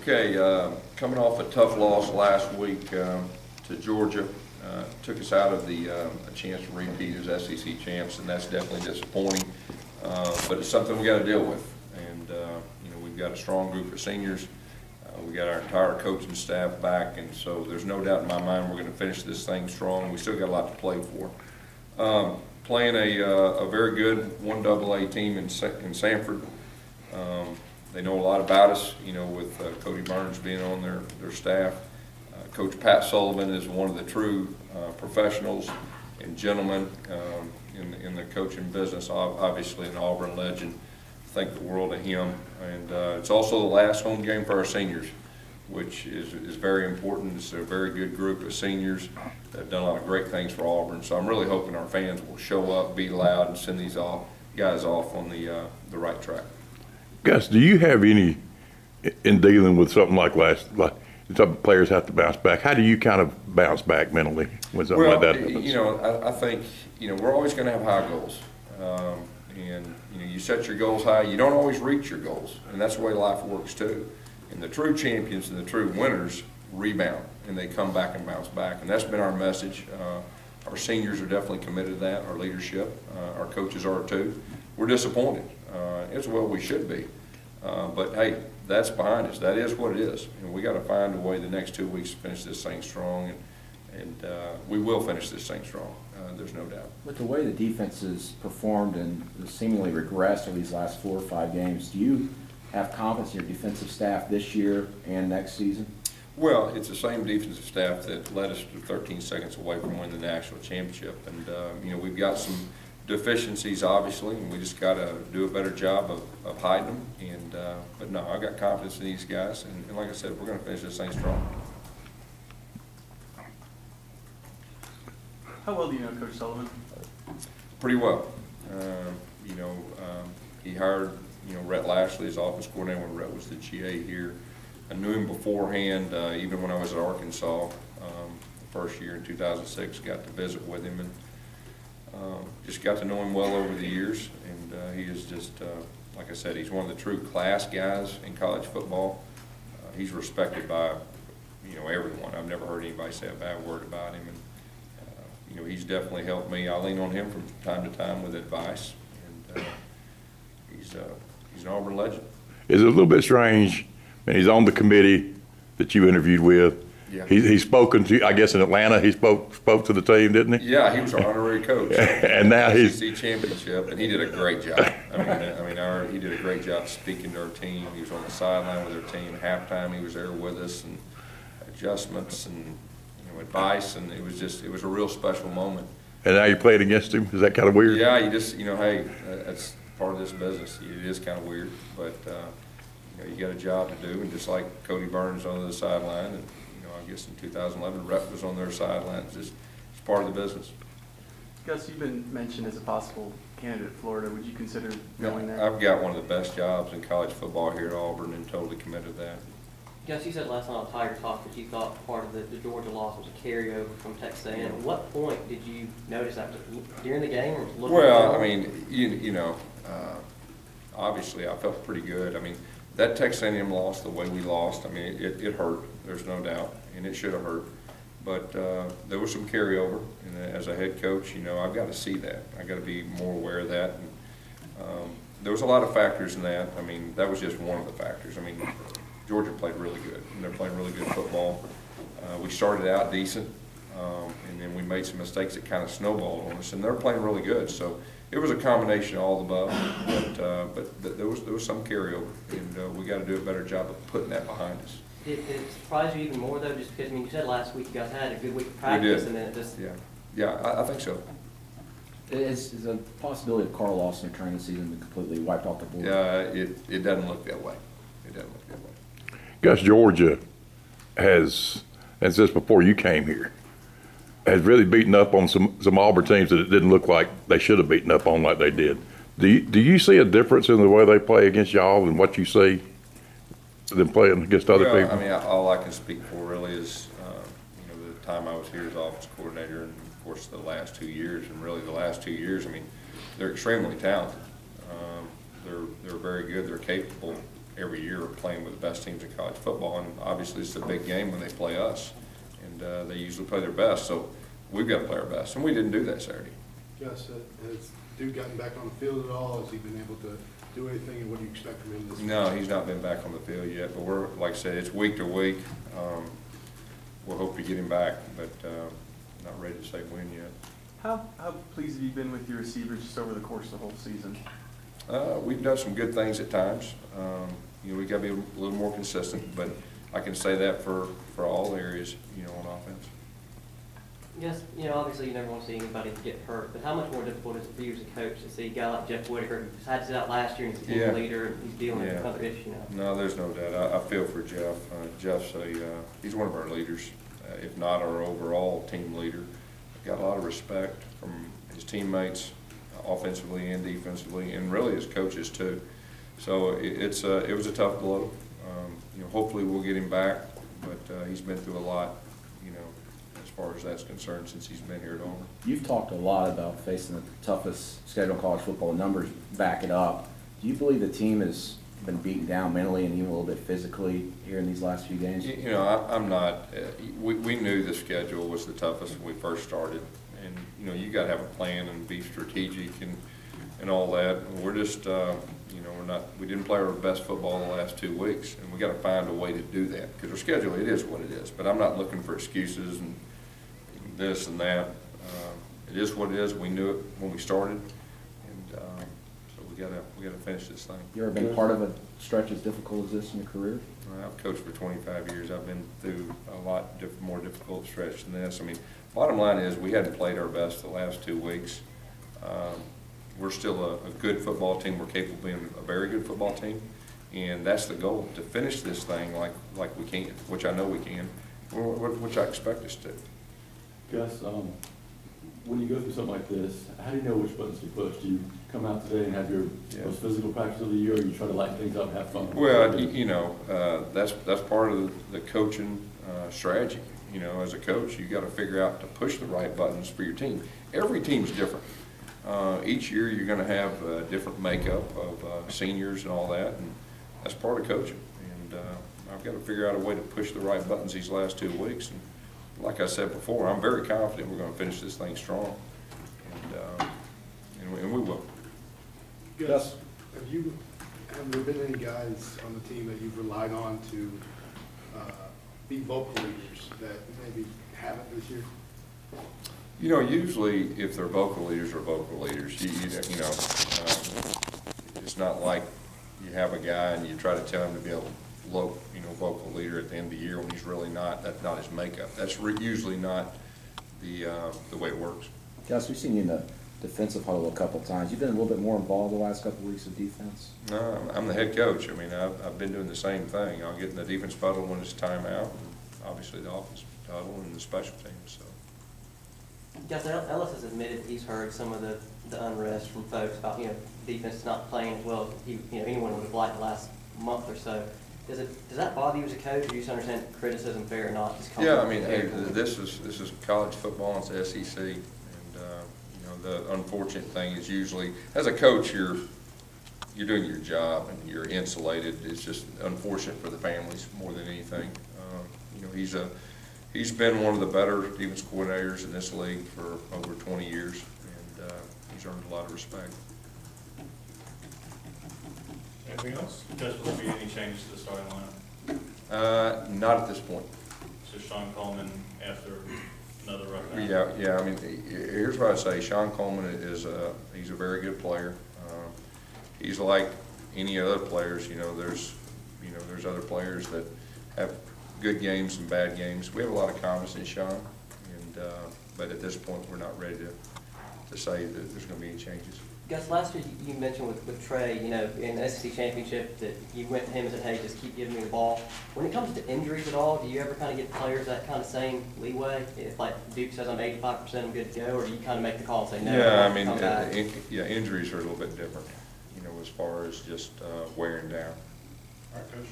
Okay, coming off a tough loss last week to Georgia, took us out of the a chance to repeat as SEC champs, and that's definitely disappointing. But it's something we got to deal with, and you know, we've got a strong group of seniors. We got our entire coaching staff back, and so there's no doubt in my mind we're going to finish this thing strong. We still got a lot to play for. Playing a very good 1AA team in Sanford. They know a lot about us, you know, with Cody Burns being on their staff. Coach Pat Sullivan is one of the true professionals and gentlemen in the coaching business, obviously an Auburn legend. Think the world of him. And it's also the last home game for our seniors, which is very important. It's a very good group of seniors that have done a lot of great things for Auburn. So I'm really hoping our fans will show up, be loud, and send these guys off on the right track. Gus, do you have any, in dealing with something like some players have to bounce back, how do you kind of bounce back mentally when something like that happens? You know, I think, you know, we're always going to have high goals. And, you know, you set your goals high, you don't always reach your goals. And that's the way life works, too. And the true champions and the true winners rebound, and they come back and bounce back. And that's been our message. Our seniors are definitely committed to that, our leadership. Our coaches are, too. We're disappointed. As well we should be. But, hey, that's behind us. That is what it is. And we got to find a way the next 2 weeks to finish this thing strong. And we will finish this thing strong. There's no doubt. With the way the defense has performed and seemingly regressed over these last 4 or 5 games, do you have confidence in your defensive staff this year and next season? Well, it's the same defensive staff that led us to 13 seconds away from winning the national championship. And, you know, we've got some deficiencies, obviously, and we just got to do a better job of hiding them. And, but, no, I've got confidence in these guys. And like I said, we're going to finish this thing strong. How well do you know Coach Sullivan? Pretty well. You know, he hired, you know, Rhett Lashley as office coordinator when Rhett was the GA here. I knew him beforehand, even when I was at Arkansas, the first year in 2006. Got to visit with him and just got to know him well over the years. And he is just, like I said, he's one of the true class guys in college football. He's respected by, you know, everyone. I've never heard anybody say a bad word about him. And, you know, he's definitely helped me. I lean on him from time to time with advice, and he's an Auburn legend. Is it a little bit strange, and he's on the committee that you interviewed with? Yeah. He's spoken to, I guess in Atlanta, he spoke to the team, didn't he? Yeah, he was our honorary coach. And now he's SEC championship, and he did a great job. He did a great job speaking to our team. He was on the sideline with our team. Halftime, he was there with us, and adjustments and advice, and it was a real special moment. And now you played against him? Is that kind of weird? Yeah, you just, you know, hey, that's part of this business. It is kind of weird, but you know, you got a job to do, and just like Cody Burns on the sideline, and you know, I guess in 2011, Rhett was on their sideline. It's part of the business. Gus, you've been mentioned as a possible candidate at Florida. Would you consider going there? I've got one of the best jobs in college football here at Auburn, and totally committed to that. Gus, you said last night on Tiger Talk that you thought part of the Georgia loss was a carryover from Texas A&M. At what point did you notice that? During the game, or looking? Well, I mean, you know, obviously I felt pretty good. I mean, that Texas A&M loss, the way we lost, I mean, it hurt. There's no doubt, and it should have hurt. But there was some carryover, and as a head coach, you know, I've got to see that. I've got to be more aware of that. And, there was a lot of factors in that. I mean, that was just one of the factors. I mean, Georgia played really good, and they're playing really good football. We started out decent, and then we made some mistakes that kind of snowballed on us, and they're playing really good. So it was a combination of all the above, but there was some carryover, and we got to do a better job of putting that behind us. Did it surprise you even more, though, just because, I mean, you said last week you guys had a good week of practice, and then it just... Yeah, I think so. Is a possibility of Carl Lawson returning the season to completely wiped off the board? Yeah, it doesn't look that way. It doesn't look that way. Gus, Georgia has, and since before you came here, has really beaten up on some Auburn teams that it didn't look like they should have beaten up on like they did. Do you see a difference in the way they play against y'all and what you see them playing against other people? I mean, all I can speak for really is, you know, the time I was here as office coordinator, and of course the last 2 years, and really the last 2 years. I mean, they're extremely talented. They're very good. They're capable. every year playing with the best teams in college football, and obviously it's a big game when they play us, and they usually play their best, so we've got to play our best, and we didn't do that Saturday. Gus, has Duke gotten back on the field at all? Has he been able to do anything, and what do you expect from him this week? No, he's not been back on the field yet, but we're, like I said, it's week to week. We'll hope to get him back, but not ready to say when yet. How pleased have you been with your receivers just over the course of the whole season? We've done some good things at times. We got to be a little more consistent, but I can say that for all areas, on offense. Yes, obviously you never want to see anybody get hurt, but how much more difficult is it for you as a coach to see a guy like Jeff Whitaker, who had to sit out last year and he's a team leader, and he's dealing with another issue now? No, there's no doubt. I feel for Jeff. Jeff's he's one of our leaders, if not our overall team leader. Got a lot of respect from his teammates, offensively and defensively, and really his coaches too. So it was a tough blow. Hopefully we'll get him back, but he's been through a lot, as far as that's concerned since he's been here at Auburn. You've talked a lot about facing the toughest schedule in college football. The numbers back it up. Do you believe the team has been beaten down mentally and even a little bit physically here in these last few games? I'm not. We knew the schedule was the toughest when we first started, and you got to have a plan and be strategic and all that. And we're just we didn't play our best football the last 2 weeks, and we got to find a way to do that because our schedule, it is what it is. But I'm not looking for excuses and this and that. It is what it is. We knew it when we started, and so we gotta finish this thing. You ever been part of a stretch as difficult as this in your career? I've coached for 25 years. I've been through a lot more difficult stretch than this. I mean, bottom line is we hadn't played our best the last 2 weeks. We're still a good football team. We're capable of being a very good football team, and that's the goal, to finish this thing like we can, which I know we can, which I expect us to. Gus, when you go through something like this, how do you know which buttons to push? Do you come out today and have your most physical practice of the year, or you try to lighten things up and have fun? Well, that's part of the coaching strategy. As a coach, you got to figure out to push the right buttons for your team. Every team's different. Each year you're going to have a different makeup of seniors and all that, and that's part of coaching. And I've got to figure out a way to push the right buttons these last 2 weeks. And like I said before, I'm very confident we're going to finish this thing strong, and we will. Gus, have there been any guys on the team that you've relied on to be vocal leaders that maybe haven't this year? Usually if they're vocal leaders, it's not like you have a guy and you try to tell him to be a vocal leader at the end of the year when he's really not. That's not his makeup. That's usually not the way it works. Gus, we've seen you in the defensive huddle a couple of times. You've been a little bit more involved the last couple of weeks of defense? No, I'm the head coach. I mean, I've been doing the same thing. I'll get in the defense huddle when it's time out, and obviously the offense huddle and the special teams. So. Gus, Ellis has admitted he's heard some of the unrest from folks about defense not playing as well as anyone would have liked the last month or so. Does that bother you as a coach, or do you just understand criticism fair or not? Yeah, I mean, this is college football. It's the SEC, and the unfortunate thing is usually as a coach you're doing your job and you're insulated. It's just unfortunate for the families more than anything. He's been one of the better defense coordinators in this league for over 20 years, and he's earned a lot of respect. Anything else? Judge, will there be any changes to the starting lineup? Not at this point. So Sean Coleman after another rough. Yeah. I mean, here's what I say. Sean Coleman is he's a very good player. He's like any other players. There's other players that have good games and bad games. We have a lot of confidence in Sean, but at this point we're not ready to say that there's going to be any changes. Gus, last year you mentioned with Trey, in the SEC championship that you went to him and said, hey, just keep giving me the ball. When it comes to injuries at all, do you ever kind of give players that kind of same leeway? If like Duke says I'm 85%, I'm good to go, or do you kind of make the call and say no? Yeah, I mean, injuries are a little bit different, as far as just wearing down. All right, Coach.